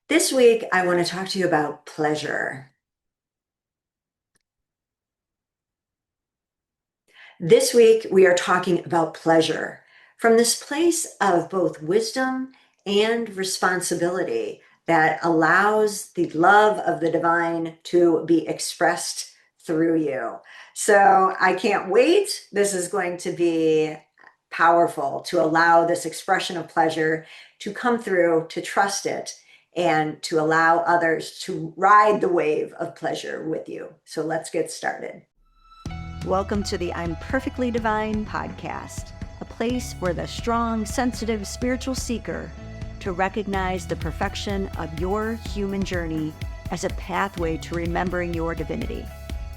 This week, I want to talk to you about pleasure. This week, we are talking about pleasure from this place of both wisdom and responsibility that allows the love of the divine to be expressed through you. So I can't wait. This is going to be powerful to allow this expression of pleasure to come through, to trust it, and to allow others to ride the wave of pleasure with you. So let's get started. Welcome to the I'm Perfectly Divine podcast, a place for the strong, sensitive, spiritual seeker to recognize the perfection of your human journey as a pathway to remembering your divinity.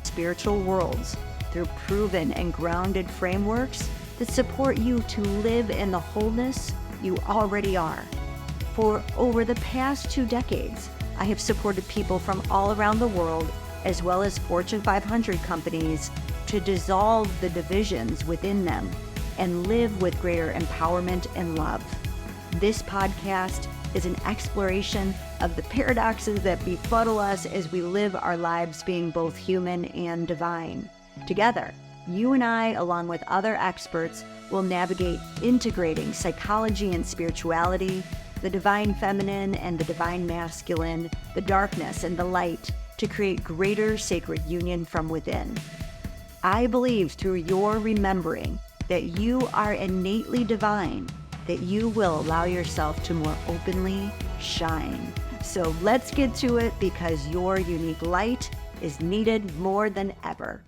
Spiritual worlds through proven and grounded frameworks that support you to live in the wholeness you already are. For over the past 2 decades, I have supported people from all around the world, as well as Fortune 500 companies, to dissolve the divisions within them and live with greater empowerment and love. This podcast is an exploration of the paradoxes that befuddle us as we live our lives being both human and divine. Together, you and I, along with other experts, will navigate integrating psychology and spirituality, the divine feminine and the divine masculine, the darkness and the light, to create greater sacred union from within. I believe through your remembering that you are innately divine, that you will allow yourself to more openly shine. So let's get to it, because your unique light is needed more than ever.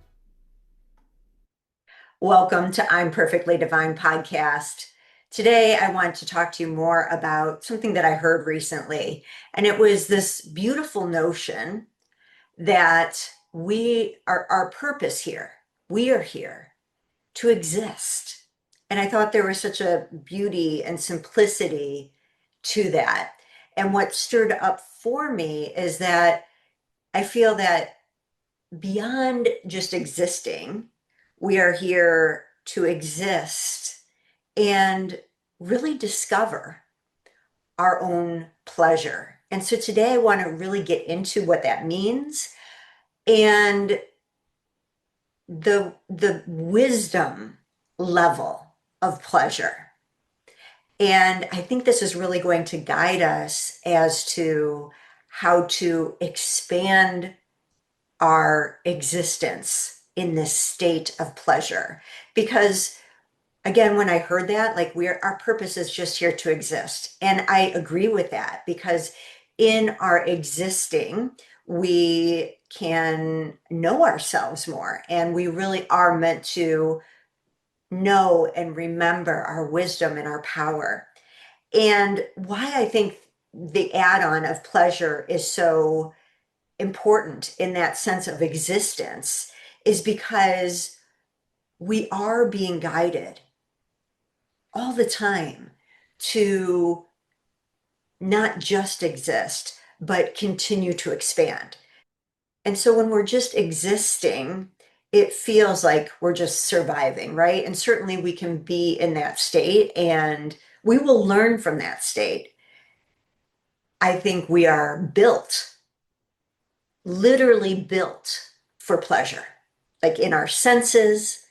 Welcome to I'm Perfectly Divine podcast. Today, I want to talk to you more about something that I heard recently, and it was this beautiful notion that our purpose here, we are here to exist. And I thought there was such a beauty and simplicity to that. And what stirred up for me is that I feel that beyond just existing, we are here to exist and really discover our own pleasure. And so today I want to really get into what that means and the wisdom level of pleasure. And I think this is really going to guide us as to how to expand our existence in this state of pleasure. Because again, when I heard that, like our purpose is just here to exist. And I agree with that, because in our existing, we can know ourselves more, and we really are meant to know and remember our wisdom and our power. And why I think the add-on of pleasure is so important in that sense of existence is because we are being guided all the time to not just exist, but continue to expand. And so when we're just existing, it feels like we're just surviving, right? And certainly we can be in that state and we will learn from that state. I think we are built, literally built for pleasure, like in our senses,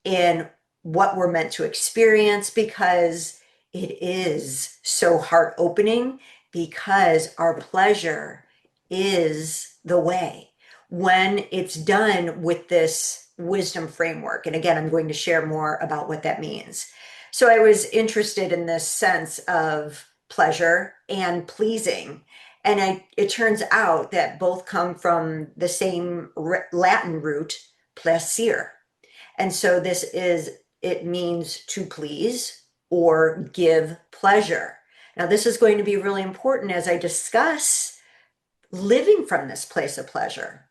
in what we're meant to experience, because it is so heart opening, because our pleasure is the way when it's done with this wisdom framework. And again, I'm going to share more about what that means. So I was interested in this sense of pleasure and pleasing. And it turns out that both come from the same Latin root, placere. And so it means to please or give pleasure. Now, this is going to be really important as I discuss living from this place of pleasure.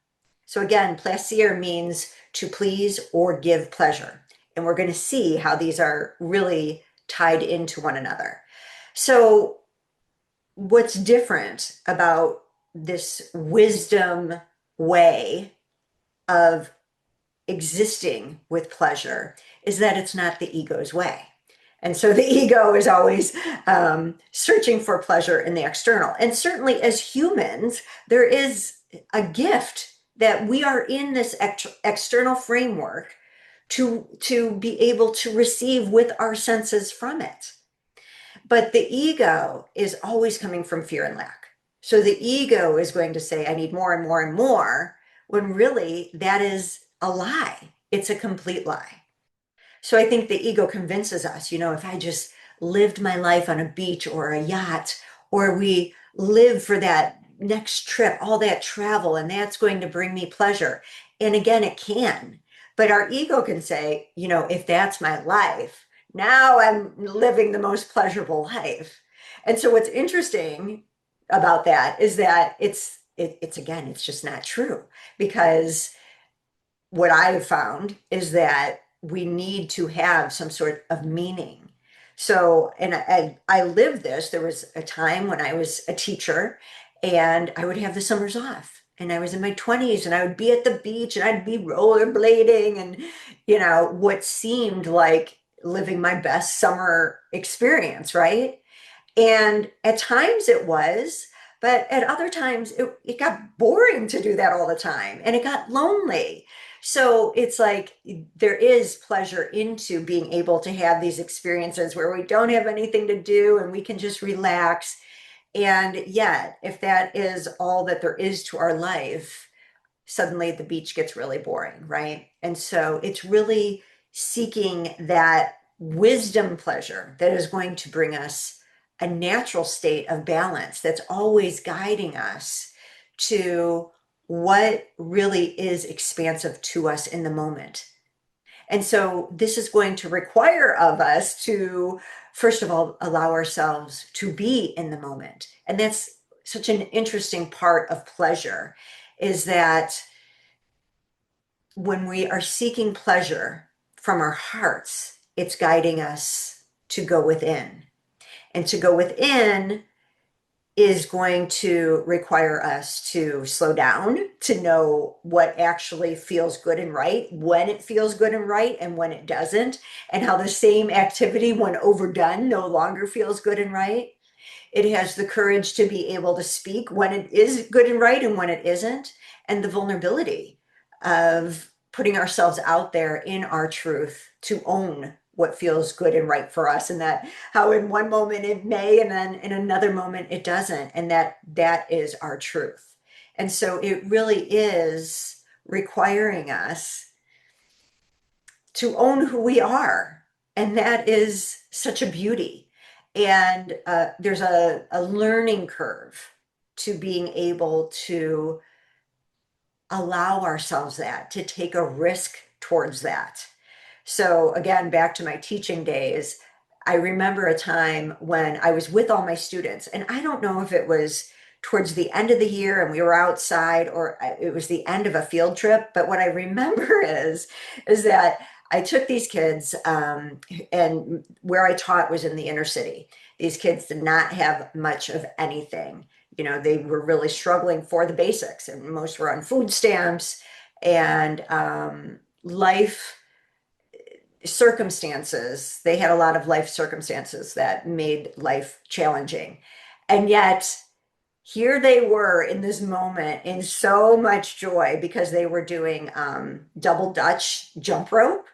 So again, plaisir means to please or give pleasure. And we're going to see how these are really tied into one another. So what's different about this wisdom way of existing with pleasure is that it's not the ego's way. And so the ego is always searching for pleasure in the external. And certainly as humans, there is a gift that we are in this external framework to be able to receive with our senses from it. But the ego is always coming from fear and lack. So the ego is going to say, I need more and more and more, when really that is a lie. It's a complete lie. So I think the ego convinces us, if I just lived my life on a beach or a yacht, or we live for that next trip, all that travel, and that's going to bring me pleasure. And again, it can. But our ego can say, if that's my life, now I'm living the most pleasurable life. And so what's interesting about that is that it's again, it's just not true, because what I have found is that we need to have some sort of meaning. So, and I lived this. There was a time when I was a teacher and I would have the summers off. And I was in my 20s and I would be at the beach and I'd be rollerblading and, what seemed like living my best summer experience, right? And at times it was, but at other times it got boring to do that all the time and it got lonely. So it's like there is pleasure into being able to have these experiences where we don't have anything to do and we can just relax. And yet, if that is all that there is to our life, suddenly the beach gets really boring, right? And so it's really seeking that wisdom pleasure that is going to bring us a natural state of balance that's always guiding us to what really is expansive to us in the moment. And so this is going to require of us to, first of all, allow ourselves to be in the moment. And that's such an interesting part of pleasure, is that when we are seeking pleasure from our hearts, it's guiding us to go within. And to go within is going to require us to slow down, to know what actually feels good and right, when it feels good and right, and when it doesn't, and how the same activity, when overdone, no longer feels good and right. It has the courage to be able to speak when it is good and right and when it isn't, and the vulnerability of putting ourselves out there in our truth to own what feels good and right for us, and that how in one moment it may and then in another moment it doesn't, and that is our truth. And so it really is requiring us to own who we are. And that is such a beauty. And there's a learning curve to being able to allow ourselves that, to take a risk towards that. So, again, back to my teaching days, I remember a time when I was with all my students, and I don't know if it was towards the end of the year and we were outside or it was the end of a field trip. But what I remember is that I took these kids, and where I taught was in the inner city. These kids did not have much of anything. They were really struggling for the basics, and most were on food stamps, and life circumstances. They had a lot of life circumstances that made life challenging. And yet, here they were in this moment in so much joy because they were doing double Dutch jump rope.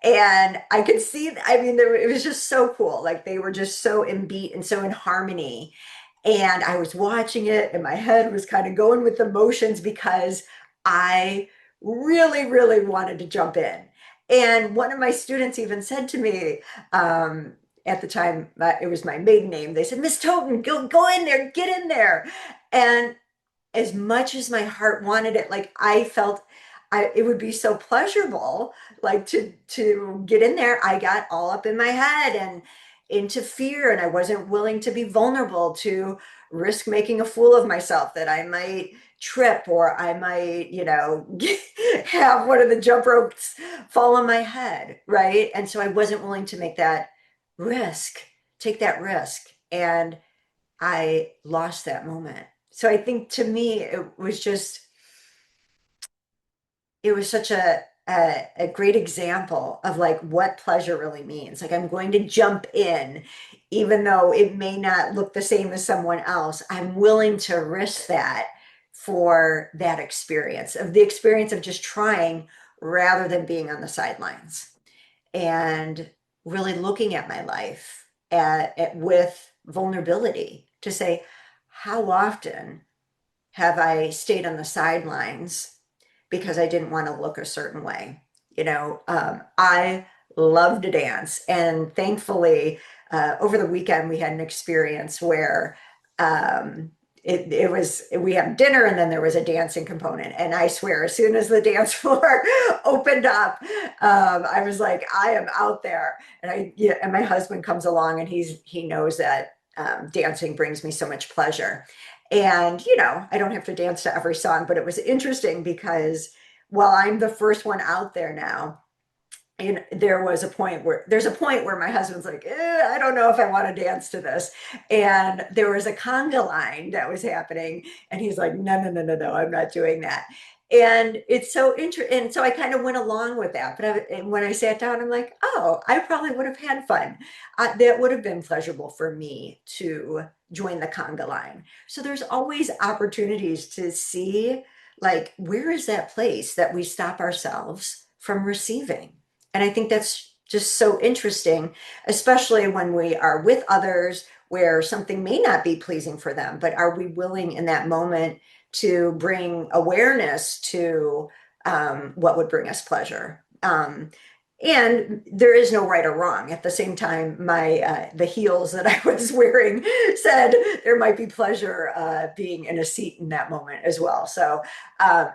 And I could see, I mean, it was just so cool. Like they were just so in beat and so in harmony. And I was watching it, and my head was kind of going with the motions because I really, really wanted to jump in. And one of my students even said to me, at the time, it was my maiden name. They said, Miss Toten, go in there, get in there. And as much as my heart wanted it, like I felt it would be so pleasurable, like to get in there. I got all up in my head and into fear, and I wasn't willing to be vulnerable, to risk making a fool of myself, that I might trip or I might, have one of the jump ropes fall on my head, right? And so I wasn't willing to make that risk, take that risk. And I lost that moment. So I think to me, it was such a great example of like what pleasure really means. Like I'm going to jump in, even though it may not look the same as someone else. I'm willing to risk that for that experience of the experience of just trying rather than being on the sidelines and really looking at my life with vulnerability to say, how often have I stayed on the sidelines because I didn't want to look a certain way? I love to dance. And thankfully, over the weekend, we had an experience where um, it was, we had dinner and then there was a dancing component. And I swear, as soon as the dance floor opened up, I was like, I am out there. And my husband comes along and he knows that dancing brings me so much pleasure. And, I don't have to dance to every song, but it was interesting because while I'm the first one out there now, and there's a point where my husband's like, I don't know if I want to dance to this. And there was a conga line that was happening. And he's like, no, no, no, no, no, I'm not doing that. And it's so interesting. And so I kind of went along with that. And when I sat down, I'm like, oh, I probably would have had fun. That would have been pleasurable for me to join the conga line. So there's always opportunities to see, like, where is that place that we stop ourselves from receiving? And I think that's just so interesting, especially when we are with others where something may not be pleasing for them, but are we willing in that moment to bring awareness to what would bring us pleasure? And there is no right or wrong. At the same time, my the heels that I was wearing said there might be pleasure being in a seat in that moment as well. So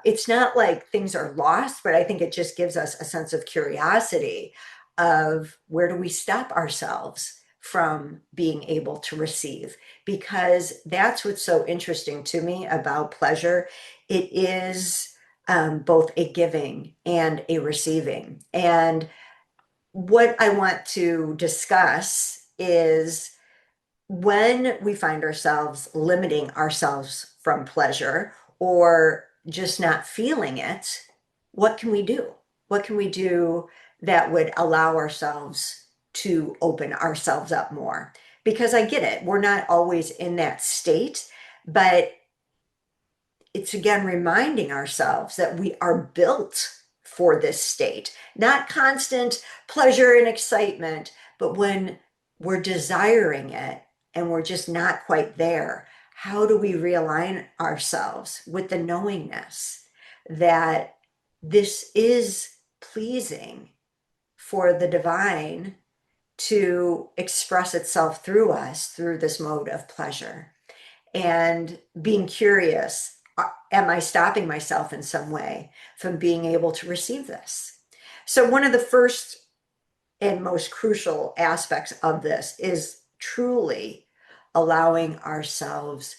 it's not like things are lost, but I think it just gives us a sense of curiosity of where do we stop ourselves from being able to receive, because that's what's so interesting to me about pleasure. It is both a giving and a receiving. And what I want to discuss is when we find ourselves limiting ourselves from pleasure or just not feeling it, what can we do? What can we do that would allow ourselves to open ourselves up more? Because I get it, we're not always in that state, but it's again reminding ourselves that we are built for this state, not constant pleasure and excitement, but when we're desiring it and we're just not quite there, how do we realign ourselves with the knowingness that this is pleasing for the divine to express itself through us through this mode of pleasure? And being curious, am I stopping myself in some way from being able to receive this? So, one of the first and most crucial aspects of this is truly allowing ourselves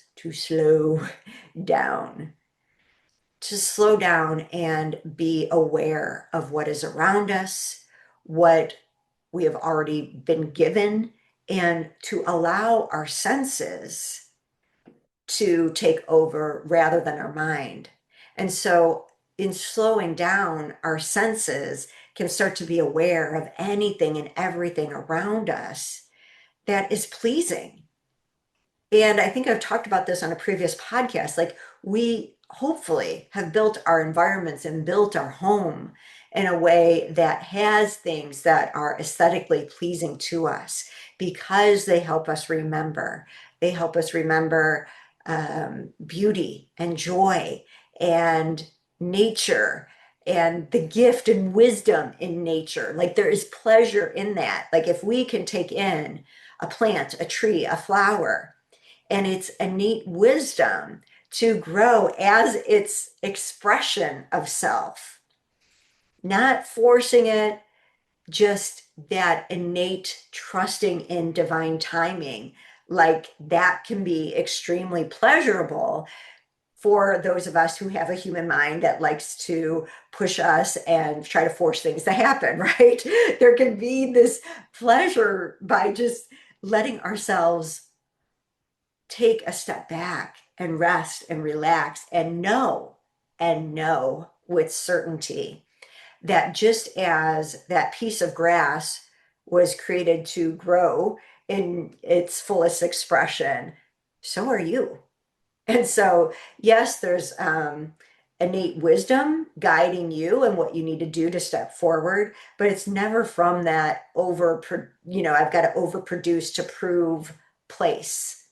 down, to slow down and be aware of what is around us, what we have already been given, and to allow our senses to take over rather than our mind. And so, in slowing down, our senses can start to be aware of anything and everything around us that is pleasing. And I think I've talked about this on a previous podcast. Like, we hopefully have built our environments and built our home in a way that has things that are aesthetically pleasing to us because they help us remember. They help us remember beauty and joy and nature and the gift and wisdom in nature. Like, there is pleasure in that. Like, if we can take in a plant, a tree, a flower, and its innate wisdom to grow as its expression of self, not forcing it, just that innate trusting in divine timing. Like, that can be extremely pleasurable for those of us who have a human mind that likes to push us and try to force things to happen, right? There can be this pleasure by just letting ourselves take a step back and rest and relax and know with certainty that just as that piece of grass was created to grow in its fullest expression, so are you. And so, yes, there's innate wisdom guiding you and what you need to do to step forward, but it's never from that I've got to overproduce to prove place.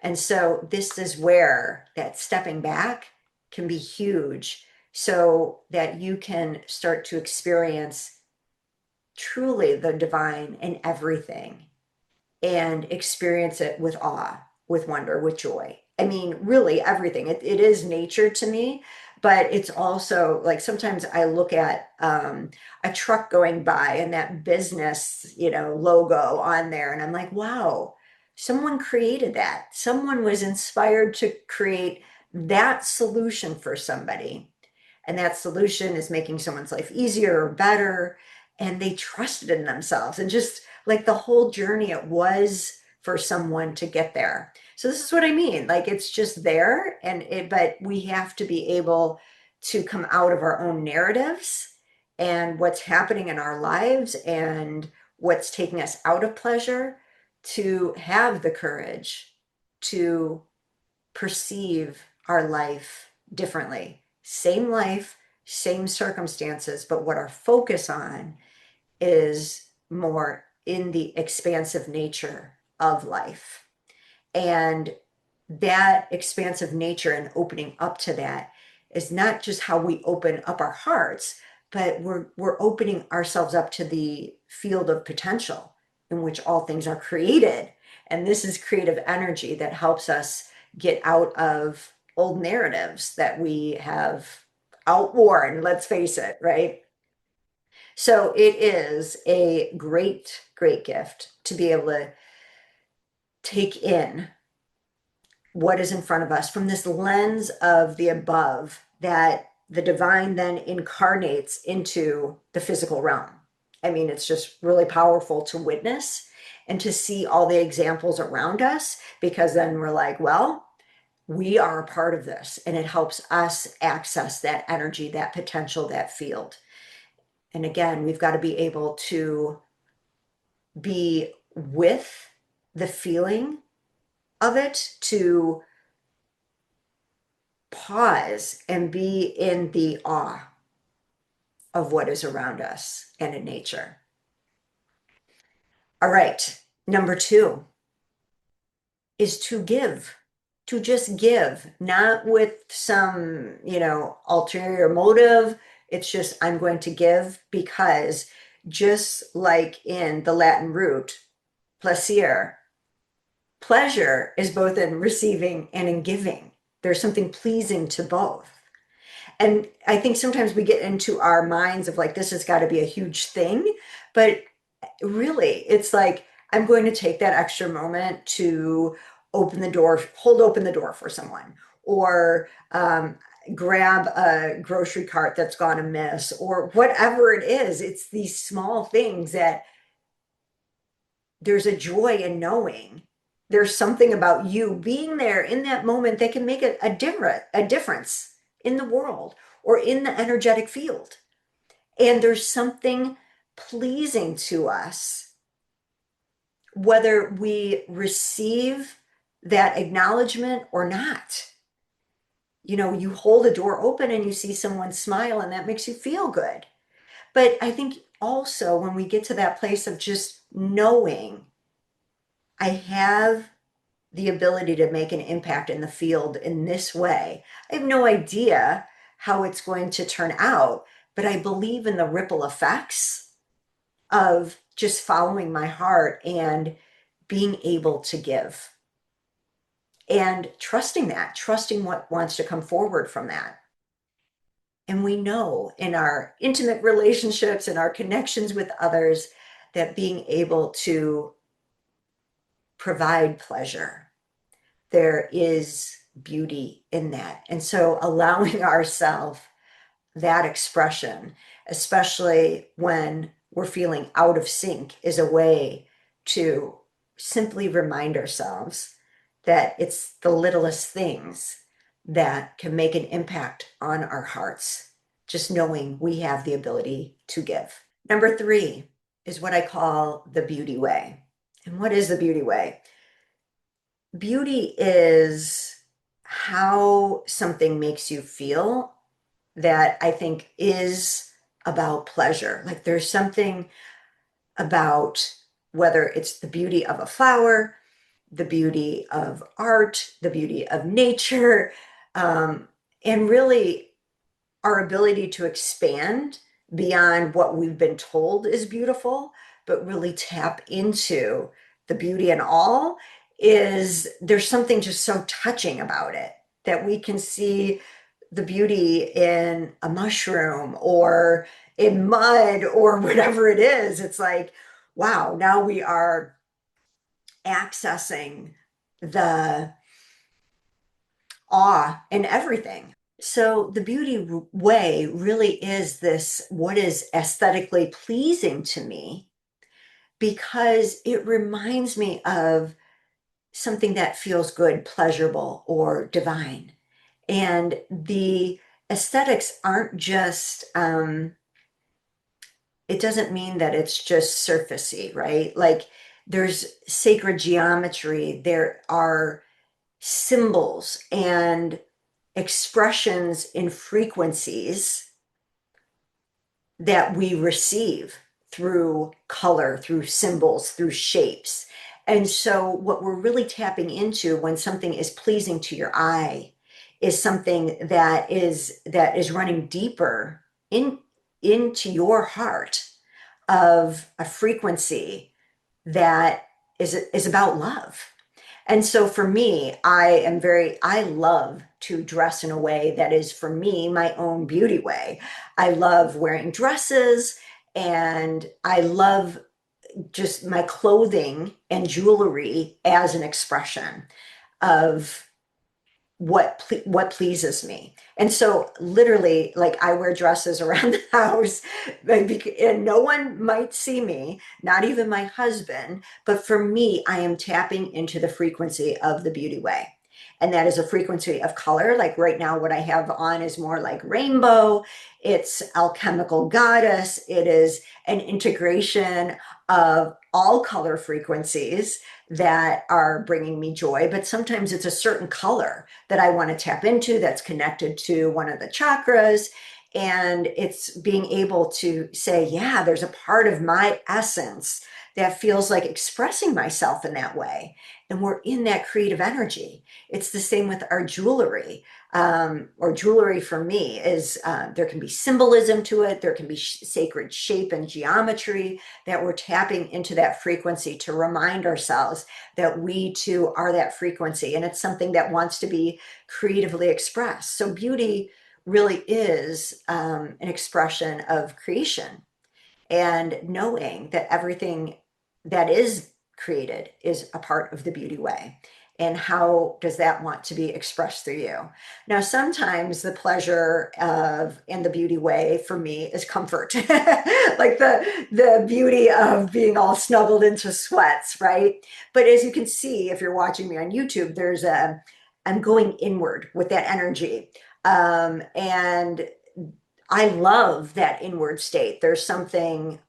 And so, this is where that stepping back can be huge so that you can start to experience truly the divine in everything and experience it with awe, with wonder, with joy. I mean, really everything. It is nature to me, but it's also like sometimes I look at a truck going by and that business, logo on there, and I'm like, wow, someone created that. Someone was inspired to create that solution for somebody, and that solution is making someone's life easier or better, and they trusted in themselves and just like the whole journey it was for someone to get there. So this is what I mean, like it's just there, but we have to be able to come out of our own narratives and what's happening in our lives and what's taking us out of pleasure, to have the courage to perceive our life differently. Same life, same circumstances, but what our focus on is more in the expansive nature of life. And that expansive nature and opening up to that is not just how we open up our hearts, but we're opening ourselves up to the field of potential in which all things are created. And this is creative energy that helps us get out of old narratives that we have outworn, let's face it, right? So it is a great, great gift to be able to take in what is in front of us from this lens of the above that the divine then incarnates into the physical realm. I mean, it's just really powerful to witness and to see all the examples around us, because then we're like, well, we are a part of this, and it helps us access that energy, that potential, that field. And again, we've got to be able to be with the feeling of it, to pause and be in the awe of what is around us and in nature. All right, number 2 is to give, to just give, not with some, ulterior motive. It's just, I'm going to give because, just like in the Latin root, placer, pleasure is both in receiving and in giving. There's something pleasing to both. And I think sometimes we get into our minds of like, this has got to be a huge thing. But really, it's like, I'm going to take that extra moment to open the door, hold open the door for someone, or grab a grocery cart that's gone amiss, or whatever it is. It's these small things that there's a joy in knowing there's something about you being there in that moment that can make a difference in the world or in the energetic field. And there's something pleasing to us, whether we receive that acknowledgement or not. You hold a door open and you see someone smile, and that makes you feel good. But I think also when we get to that place of just knowing I have the ability to make an impact in the field in this way. I have no idea how it's going to turn out, but I believe in the ripple effects of just following my heart and being able to give and trusting what wants to come forward from that. And we know in our intimate relationships and our connections with others that being able to provide pleasure, there is beauty in that. And so allowing ourselves that expression, especially when we're feeling out of sync, is a way to simply remind ourselves that it's the littlest things that can make an impact on our hearts. just knowing we have the ability to give. Number three is what I call the beauty way. And what is the beauty way? Beauty is how something makes you feel that I think is about pleasure. Like there's something about whether it's the beauty of a flower, the beauty of art, the beauty of nature, um, and really our ability to expand beyond what we've been told is beautiful, but really tap into the beauty in all is there's something just so touching about it that we can see the beauty in a mushroom or in mud or whatever it is. It's like, wow, now we are accessing the awe in everything. So the beauty way really is this what is aesthetically pleasing to me because it reminds me of something that feels good, pleasurable, or divine. And the aesthetics aren't just, it doesn't mean that it's just surfacey, right? Like there's sacred geometry, there are symbols and expressions in frequencies that we receive through color, through symbols, through shapes. And so, what we're really tapping into when something is pleasing to your eye is something that is running deeper in into your heart of a frequency that is about love. And so for me, I love to dress in a way that is for me, my own beauty way. I love wearing dresses and I love just my clothing and jewelry as an expression of what pleases me. And so literally like I wear dresses around the house and no one might see me, not even my husband, but for me I am tapping into the frequency of the beauty way. And that is a frequency of color. Like right now, what I have on is more like rainbow. It's alchemical goddess. It is an integration of all color frequencies that are bringing me joy, but sometimes it's a certain color that I want to tap into that's connected to one of the chakras. And it's being able to say, yeah, there's a part of my essence that feels like expressing myself in that way. And we're in that creative energy. It's the same with our jewelry. Or jewelry for me is there can be symbolism to it, there can be sacred shape and geometry that we're tapping into that frequency to remind ourselves that we too are that frequency. And it's something that wants to be creatively expressed. So beauty really is an expression of creation and knowing that everything that is created is a part of the beauty way. And how does that want to be expressed through you? Now, sometimes the pleasure of and the beauty way for me is comfort, like the beauty of being all snuggled into sweats, right? But as you can see, if you're watching me on YouTube, I'm going inward with that energy. And I love that inward state. There's something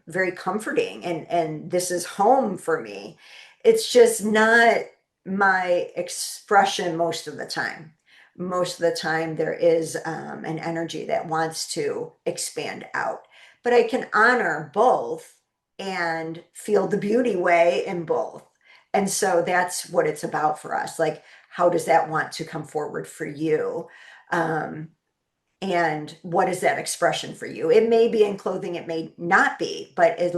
very comforting, and this is home for me. It's just not my expression most of the time. Most of the time, there is an energy that wants to expand out, but I can honor both and feel the beauty way in both. And so that's what it's about for us. Like, how does that want to come forward for you? Um, and what is that expression for you? It may be in clothing, it may not be, but as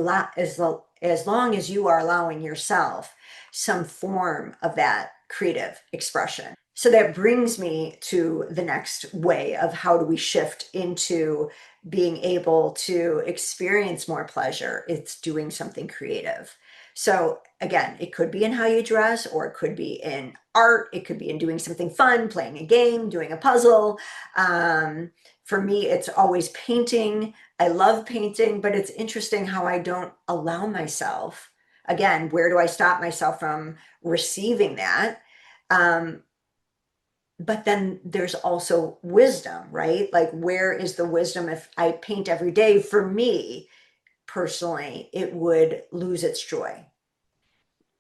long as you are allowing yourself some form of that creative expression. So that brings me to the next way of how do we shift into being able to experience more pleasure? It's doing something creative. So again, it could be in how you dress, or it could be in art, it could be in doing something fun, playing a game, doing a puzzle. For me, it's always painting. I love painting, but it's interesting how I don't allow myself. Again, where do I stop myself from receiving that? Um, but then there's also wisdom, right? Like, where is the wisdom? If I paint every day, for me personally, it would lose its joy.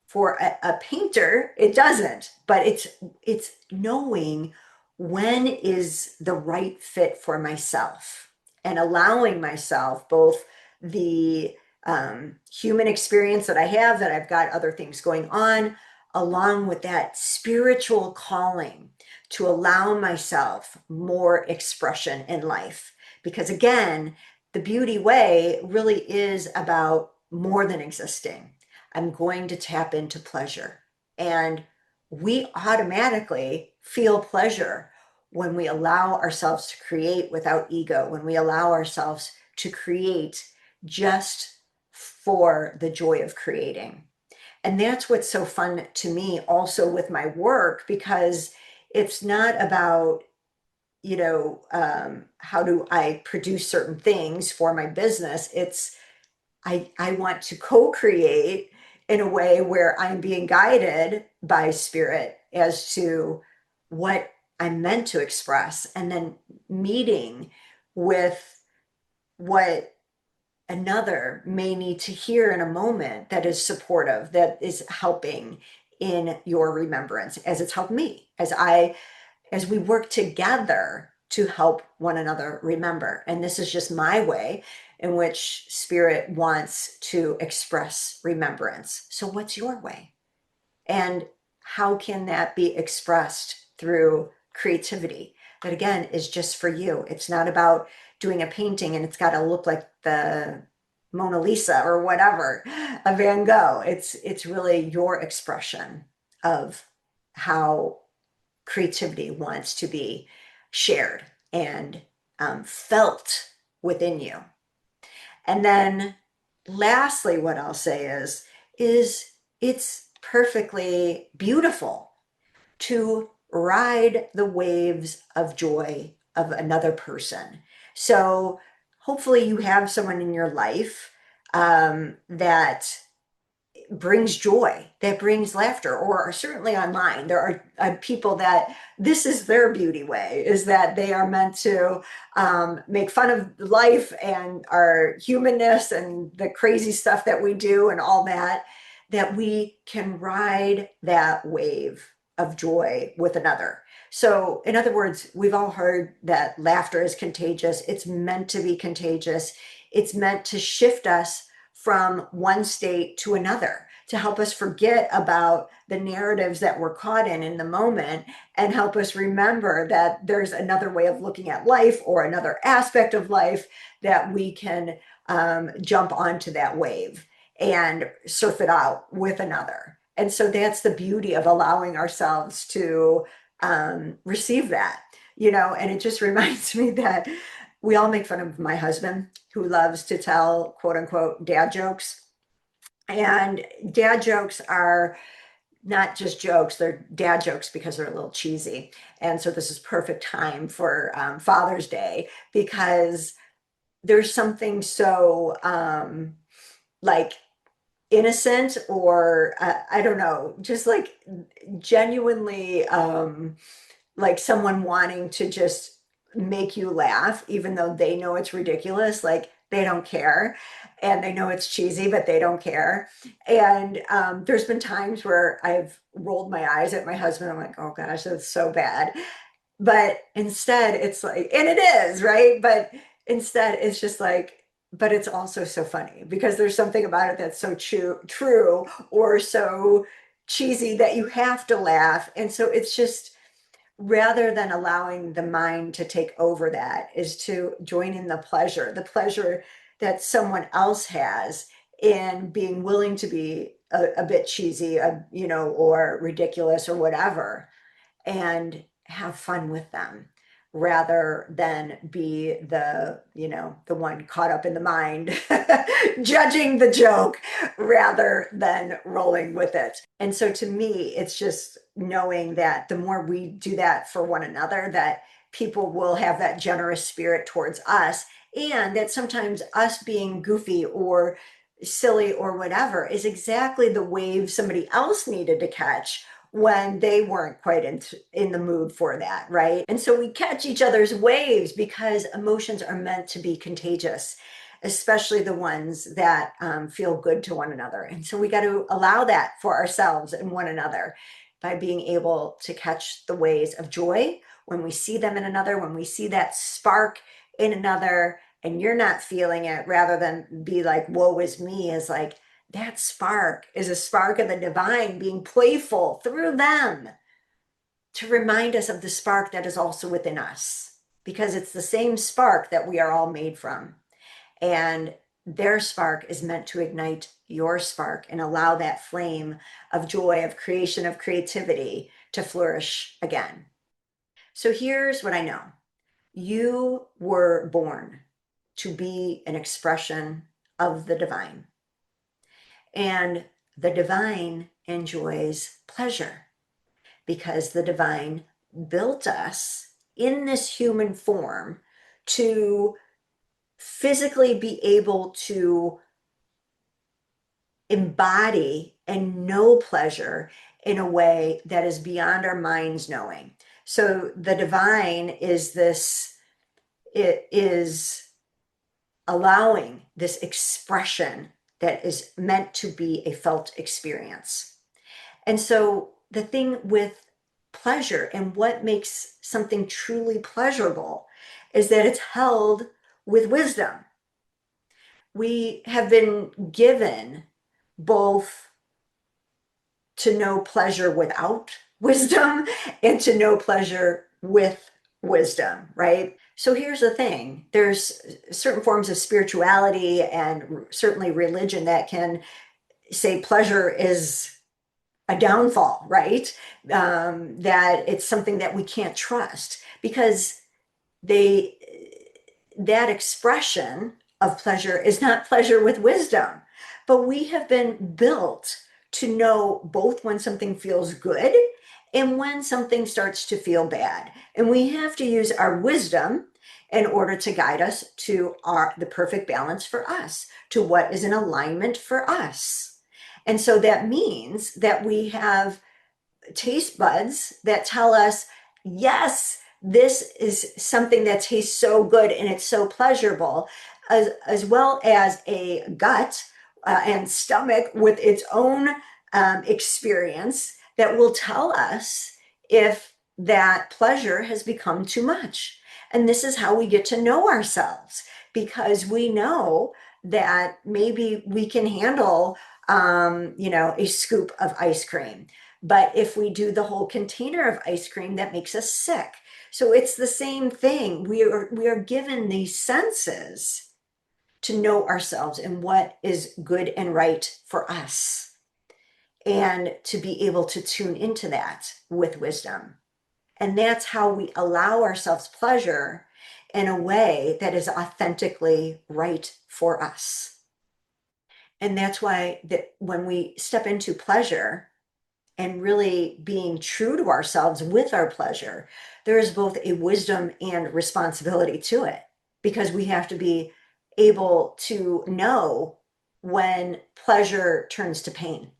For a painter, it doesn't, but it's knowing when is the right fit for myself and allowing myself both the human experience that I have, that I've got other things going on, along with that spiritual calling to allow myself more expression in life. Because again, the beauty way really is about more than existing. I'm going to tap into pleasure. And we automatically feel pleasure when we allow ourselves to create without ego, when we allow ourselves to create just for the joy of creating. And that's what's so fun to me also with my work, because it's not about, how do I produce certain things for my business. It's I want to co-create in a way where I'm being guided by spirit as to what I'm meant to express, and then meeting with what another may need to hear in a moment that is supportive, that is helping in your remembrance, as it's helped me, as we work together to help one another remember. And this is just my way in which spirit wants to express remembrance. So what's your way? And how can that be expressed through creativity? That again is just for you. It's not about doing a painting and it's got to look like the Mona Lisa or whatever, a Van Gogh. It's really your expression of how creativity wants to be shared and felt within you. And then lastly, what I'll say is it's perfectly beautiful to ride the waves of joy of another person. So hopefully you have someone in your life that brings joy, that brings laughter, or certainly online, there are people that this is their beauty way, is that they are meant to make fun of life and our humanness and the crazy stuff that we do and all that, that we can ride that wave of joy with another. So, in other words, we've all heard that laughter is contagious. It's meant to be contagious. It's meant to shift us from one state to another, to help us forget about the narratives that we're caught in the moment, and help us remember that there's another way of looking at life or another aspect of life that we can jump onto that wave and surf it out with another. And so that's the beauty of allowing ourselves to receive that, and it just reminds me that we all make fun of my husband, who loves to tell quote unquote dad jokes. And dad jokes are not just jokes, they're dad jokes because they're a little cheesy. And so this is perfect time for Father's Day, because there's something so like innocent, or I don't know, just like genuinely like someone wanting to just make you laugh, even though they know it's ridiculous. Like, they don't care. And they know it's cheesy, but they don't care. And there's been times where I've rolled my eyes at my husband. I'm like, oh gosh, that's so bad. But instead, it's like, and it is, right? But instead, it's just like, but it's also so funny because there's something about it that's so true, or so cheesy that you have to laugh. And so it's just, rather than allowing the mind to take over, that is to join in the pleasure that someone else has in being willing to be a bit cheesy, or ridiculous or whatever, and have fun with them, rather than be the one caught up in the mind judging the joke rather than rolling with it. And so to me, it's just knowing that the more we do that for one another, that people will have that generous spirit towards us, and that sometimes us being goofy or silly or whatever is exactly the wave somebody else needed to catch, when they weren't quite in the mood for that, right? And so we catch each other's waves because emotions are meant to be contagious, especially the ones that feel good to one another. And so we got to allow that for ourselves and one another by being able to catch the waves of joy when we see them in another, when we see that spark in another, and you're not feeling it, rather than be like, woe is me, is like, that spark is a spark of the divine being playful through them to remind us of the spark that is also within us, because it's the same spark that we are all made from. And their spark is meant to ignite your spark and allow that flame of joy, of creation, of creativity to flourish again. So here's what I know: you were born to be an expression of the divine. And the divine enjoys pleasure because the divine built us in this human form to physically be able to embody and know pleasure in a way that is beyond our minds knowing. So the divine is this, it is allowing this expression that is meant to be a felt experience. And so the thing with pleasure and what makes something truly pleasurable is that it's held with wisdom. We have been given both to know pleasure without wisdom and to know pleasure with wisdom, right? So here's the thing: there's certain forms of spirituality and certainly religion that can say pleasure is a downfall, right? That it's something that we can't trust because they that expression of pleasure is not pleasure with wisdom. But we have been built to know both when something feels good and when something starts to feel bad. And we have to use our wisdom in order to guide us to the perfect balance for us, to what is in alignment for us. And so that means that we have taste buds that tell us, yes, this is something that tastes so good and it's so pleasurable, as well as a gut and stomach with its own experience that will tell us if that pleasure has become too much. And this is how we get to know ourselves, because we know that maybe we can handle, a scoop of ice cream. But if we do the whole container of ice cream, that makes us sick. So it's the same thing. We are given these senses to know ourselves and what is good and right for us, and to be able to tune into that with wisdom. And that's how we allow ourselves pleasure in a way that is authentically right for us. And that's why that when we step into pleasure and really being true to ourselves with our pleasure, there is both a wisdom and responsibility to it, because we have to be able to know when pleasure turns to pain.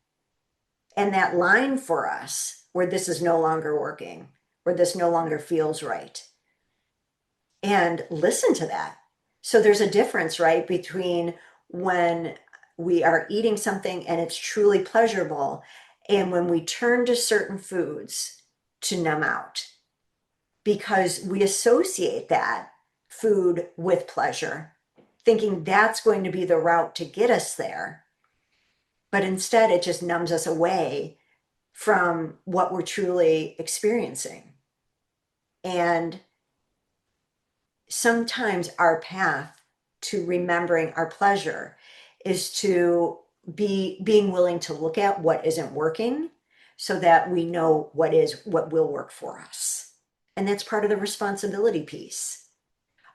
And that line for us, where this is no longer working, where this no longer feels right, and listen to that. So there's a difference, right, between when we are eating something and it's truly pleasurable and when we turn to certain foods to numb out, because we associate that food with pleasure, thinking that's going to be the route to get us there. But instead, it just numbs us away from what we're truly experiencing. And sometimes our path to remembering our pleasure is to being willing to look at what isn't working so that we know what will work for us. And that's part of the responsibility piece.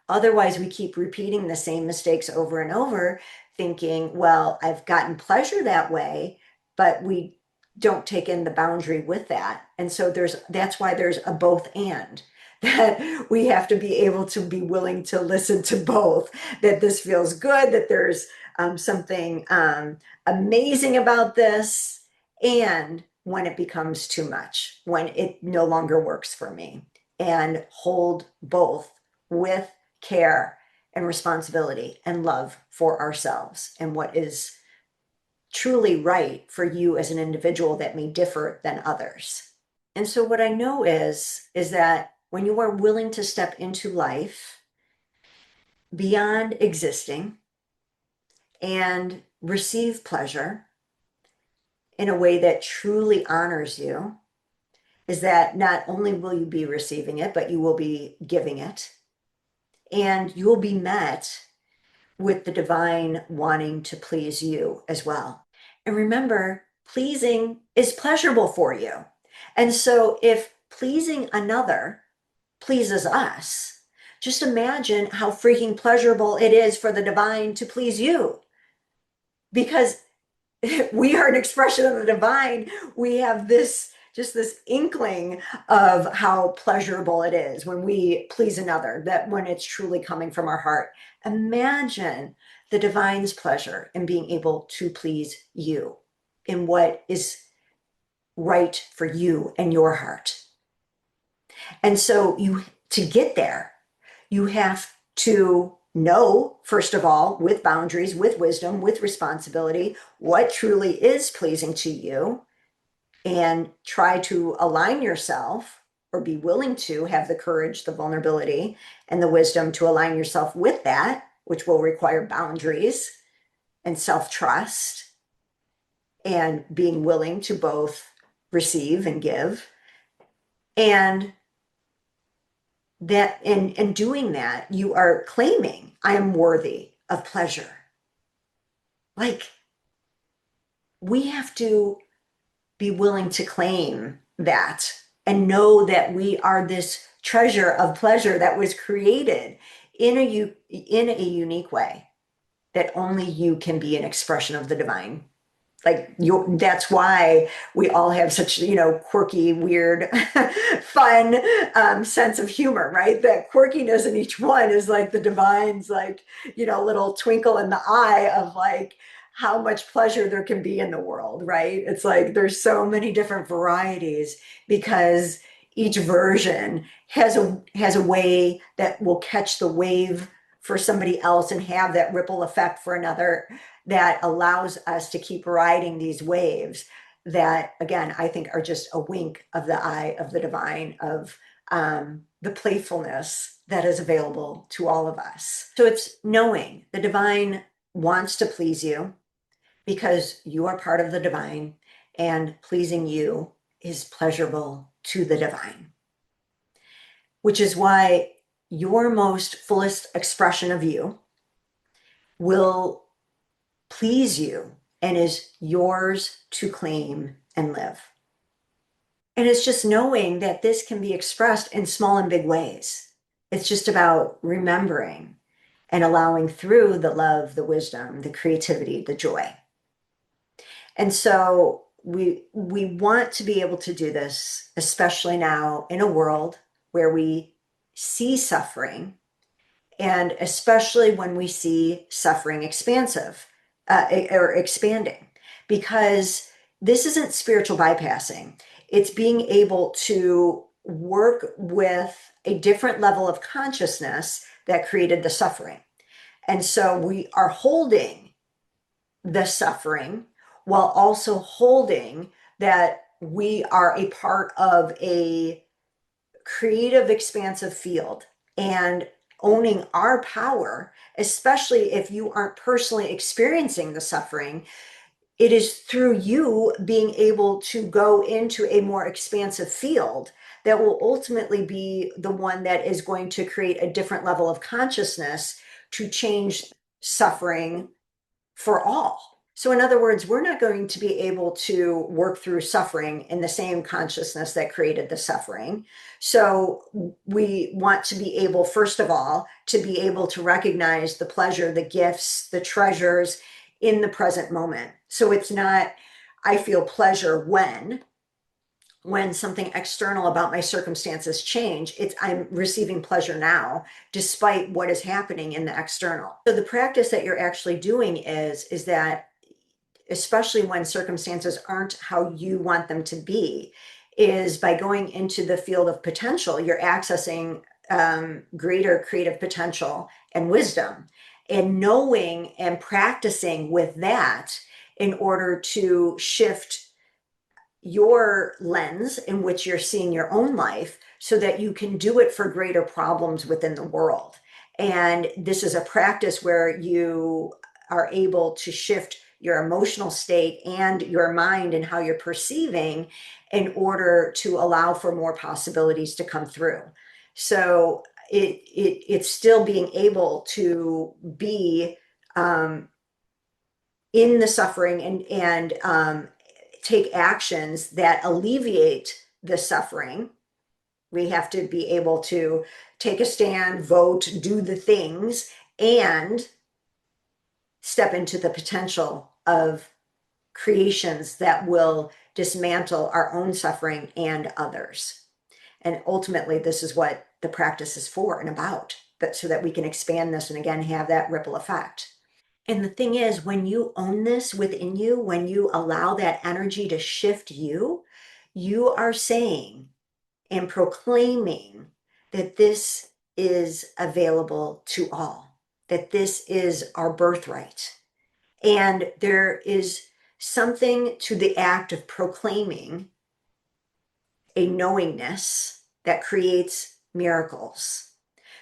Otherwise, we keep repeating the same mistakes over and over, thinking, well, I've gotten pleasure that way, but we don't take in the boundary with that. And so that's why there's a both and, that we have to be able to be willing to listen to both, that this feels good, that there's something amazing about this, and when it becomes too much, when it no longer works for me, and hold both with care and responsibility and love for ourselves and what is truly right for you as an individual that may differ than others. And so what I know is that when you are willing to step into life beyond existing and receive pleasure in a way that truly honors you, is that not only will you be receiving it, but you will be giving it. And you will be met with the divine wanting to please you as well. And remember, pleasing is pleasurable for you. And so if pleasing another pleases us, just imagine how freaking pleasurable it is for the divine to please you. Because we are an expression of the divine. We have this just this inkling of how pleasurable it is when we please another, that when it's truly coming from our heart. Imagine the divine's pleasure in being able to please you in what is right for you and your heart. And so to get there, you have to know, first of all, with boundaries, with wisdom, with responsibility, what truly is pleasing to you, and try to align yourself, or be willing to have the courage, the vulnerability, and the wisdom to align yourself with that, which will require boundaries and self-trust and being willing to both receive and give. And that in doing that, you are claiming, I am worthy of pleasure. Like, we have to be willing to claim that and know that we are this treasure of pleasure that was created in a unique way, that only you can be an expression of the divine. Like, that's why we all have such, quirky, weird, fun sense of humor, right? That quirkiness in each one is like the divine's, like, little twinkle in the eye of like how much pleasure there can be in the world, right? It's like there's so many different varieties because each version has a way that will catch the wave for somebody else and have that ripple effect for another, that allows us to keep riding these waves that, again, I think are just a wink of the eye of the divine, of the playfulness that is available to all of us. So it's knowing the divine wants to please you because you are part of the divine, and pleasing you is pleasurable to the divine, which is why your most fullest expression of you will please you and is yours to claim and live. And it's just knowing that this can be expressed in small and big ways. It's just about remembering and allowing through the love, the wisdom, the creativity, the joy. And so we want to be able to do this, especially now in a world where we see suffering, and especially when we see suffering expansive or expanding, because this isn't spiritual bypassing. It's being able to work with a different level of consciousness that created the suffering. And so we are holding the suffering while also holding that we are a part of a creative, expansive field, and owning our power, especially if you aren't personally experiencing the suffering. It is through you being able to go into a more expansive field that will ultimately be the one that is going to create a different level of consciousness to change suffering for all. So in other words, we're not going to be able to work through suffering in the same consciousness that created the suffering. So we want to be able, first of all, to be able to recognize the pleasure, the gifts, the treasures in the present moment. So it's not, I feel pleasure when something external about my circumstances change. It's, I'm receiving pleasure now, despite what is happening in the external. So the practice that you're actually doing is that especially when circumstances aren't how you want them to be, is by going into the field of potential, you're accessing greater creative potential and wisdom, and knowing and practicing with that in order to shift your lens in which you're seeing your own life so that you can do it for greater problems within the world. And this is a practice where you are able to shift your emotional state and your mind and how you're perceiving in order to allow for more possibilities to come through. So it's still being able to be in the suffering and take actions that alleviate the suffering. We have to be able to take a stand, vote, do the things, and step into the potential of creations that will dismantle our own suffering and others. And ultimately, this is what the practice is for and about, but so that we can expand this and again have that ripple effect. And the thing is, when you own this within you, when you allow that energy to shift you, you are saying and proclaiming that this is available to all, that this is our birthright. And there is something to the act of proclaiming a knowingness that creates miracles.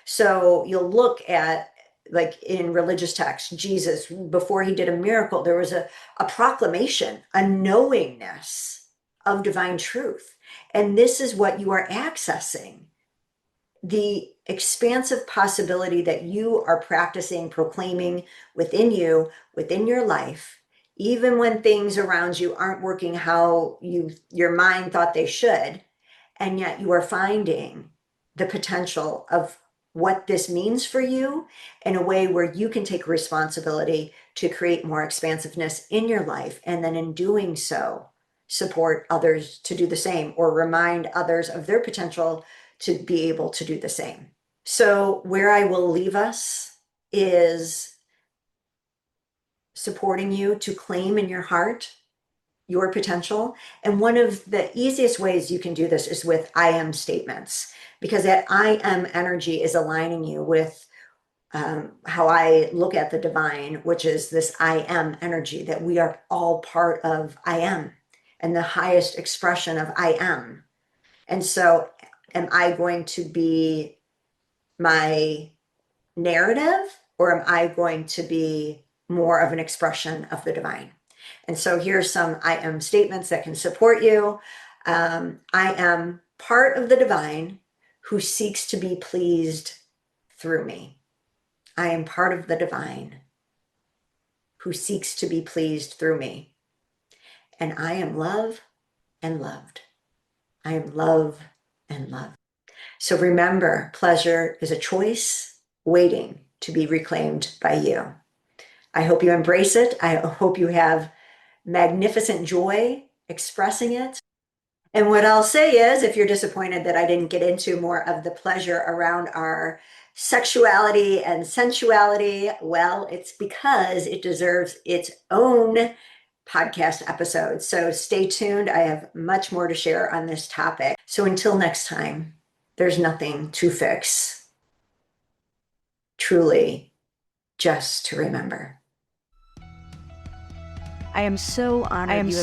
So you'll look at, like in religious texts, Jesus, before he did a miracle, there was a proclamation, a knowingness of divine truth. And this is what you are accessing. The expansive possibility that you are practicing, proclaiming within you, within your life, even when things around you aren't working how your mind thought they should, and yet you are finding the potential of what this means for you in a way where you can take responsibility to create more expansiveness in your life, and then in doing so, support others to do the same or remind others of their potential to be able to do the same. So where I will leave us is supporting you to claim in your heart your potential. And one of the easiest ways you can do this is with I am statements, because that I am energy is aligning you with how I look at the divine, which is this I am energy, that we are all part of I am and the highest expression of I am. And so am I going to be my narrative, or am I going to be more of an expression of the divine? And so here's some I am statements that can support you. I am part of the divine who seeks to be pleased through me. I am part of the divine who seeks to be pleased through me. And I am love and loved. I am love and love. So remember, pleasure is a choice waiting to be reclaimed by you. I hope you embrace it. I hope you have magnificent joy expressing it. And what I'll say is, if you're disappointed that I didn't get into more of the pleasure around our sexuality and sensuality, well, it's because it deserves its own podcast episode. So stay tuned. I have much more to share on this topic. So until next time, there's nothing to fix. Truly, just to remember. I am so honored you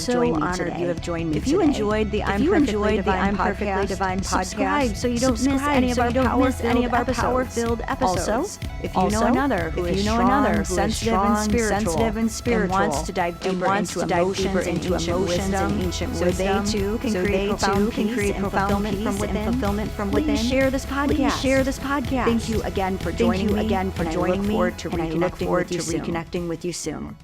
have joined me today. If you enjoyed the I'm Perfectly Divine podcast, subscribe so you don't miss any of our power-filled episodes. Also, if you know another who is strong, sensitive and spiritual, and wants to dive deeper into emotions and ancient wisdom, so they too can create profound peace and fulfillment from within, please share this podcast. Thank you again for joining me, and I look forward to reconnecting with you soon.